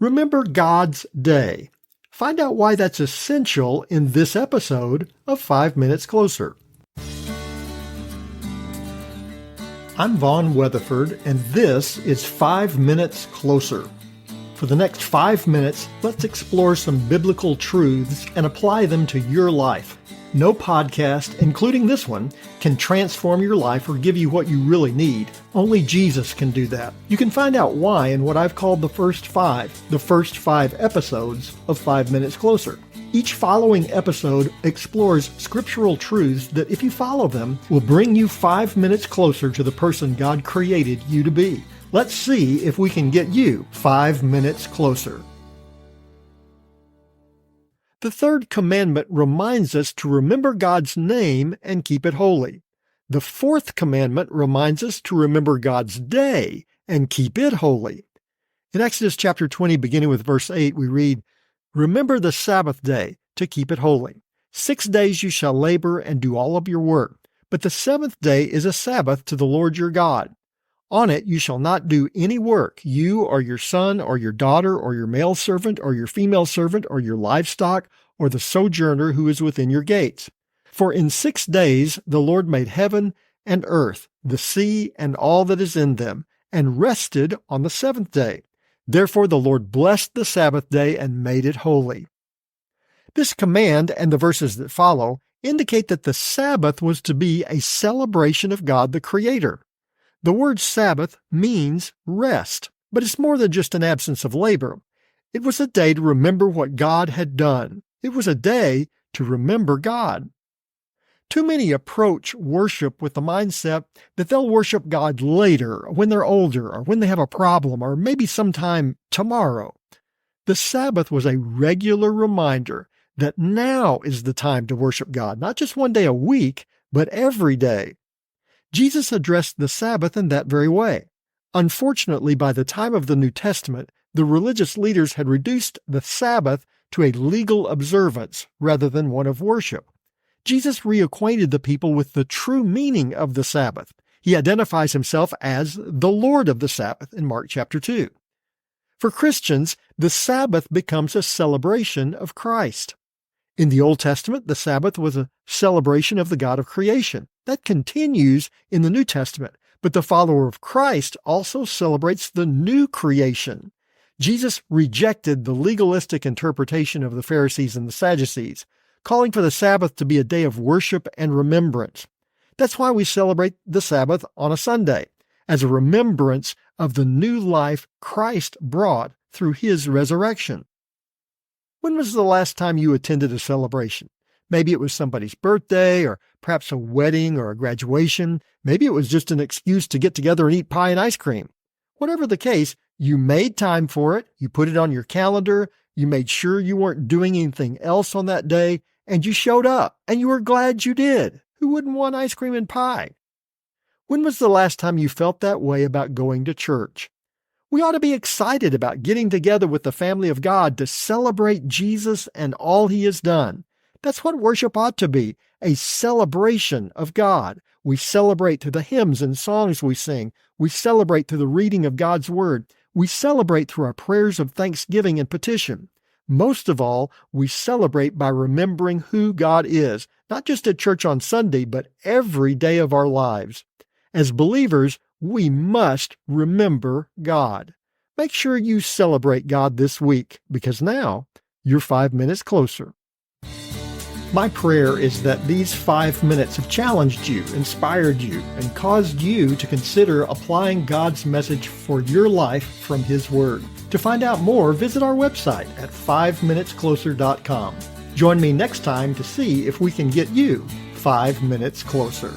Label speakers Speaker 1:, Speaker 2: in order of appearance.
Speaker 1: Remember God's Day. Find out why that's essential in this episode of 5 Minutes Closer. I'm Vaughn Weatherford, and this is 5 Minutes Closer. For the next 5 minutes, let's explore some biblical truths and apply them to your life. No podcast, including this one, can transform your life or give you what you really need. Only Jesus can do that. You can find out why in what I've called the first five episodes of 5 Minutes Closer. Each following episode explores scriptural truths that, if you follow them, will bring you 5 minutes closer to the person God created you to be. Let's see if we can get you 5 minutes closer. The third commandment reminds us to remember God's name and keep it holy. The fourth commandment reminds us to remember God's day and keep it holy. In Exodus chapter 20, beginning with verse 8, we read, "Remember the Sabbath day to keep it holy. 6 days you shall labor and do all of your work, but the seventh day is a Sabbath to the Lord your God. On it you shall not do any work, you or your son or your daughter or your male servant or your female servant or your livestock or the sojourner who is within your gates. For in 6 days the Lord made heaven and earth, the sea and all that is in them, and rested on the seventh day. Therefore the Lord blessed the Sabbath day and made it holy." This command and the verses that follow indicate that the Sabbath was to be a celebration of God the Creator. The word Sabbath means rest, but it's more than just an absence of labor. It was a day to remember what God had done. It was a day to remember God. Too many approach worship with the mindset that they'll worship God later, when they're older, or when they have a problem, or maybe sometime tomorrow. The Sabbath was a regular reminder that now is the time to worship God, not just one day a week, but every day. Jesus addressed the Sabbath in that very way. Unfortunately, by the time of the New Testament, the religious leaders had reduced the Sabbath to a legal observance rather than one of worship. Jesus reacquainted the people with the true meaning of the Sabbath. He identifies himself as the Lord of the Sabbath in Mark chapter 2. For Christians, the Sabbath becomes a celebration of Christ. In the Old Testament, the Sabbath was a celebration of the God of creation. That continues in the New Testament, but the follower of Christ also celebrates the new creation. Jesus rejected the legalistic interpretation of the Pharisees and the Sadducees, calling for the Sabbath to be a day of worship and remembrance. That's why we celebrate the Sabbath on a Sunday, as a remembrance of the new life Christ brought through his resurrection. When was the last time you attended a celebration? Maybe it was somebody's birthday, or perhaps a wedding or a graduation. Maybe it was just an excuse to get together and eat pie and ice cream. Whatever the case, you made time for it, you put it on your calendar, you made sure you weren't doing anything else on that day, and you showed up, and you were glad you did. Who wouldn't want ice cream and pie? When was the last time you felt that way about going to church? We ought to be excited about getting together with the family of God to celebrate Jesus and all he has done. That's what worship ought to be, a celebration of God. We celebrate through the hymns and songs we sing. We celebrate through the reading of God's Word. We celebrate through our prayers of thanksgiving and petition. Most of all, we celebrate by remembering who God is, not just at church on Sunday, but every day of our lives. As believers, we must remember God. Make sure you celebrate God this week, because now you're 5 minutes closer. My prayer is that these 5 minutes have challenged you, inspired you, and caused you to consider applying God's message for your life from his Word. To find out more, visit our website at 5minutescloser.com. Join me next time to see if we can get you 5 minutes closer.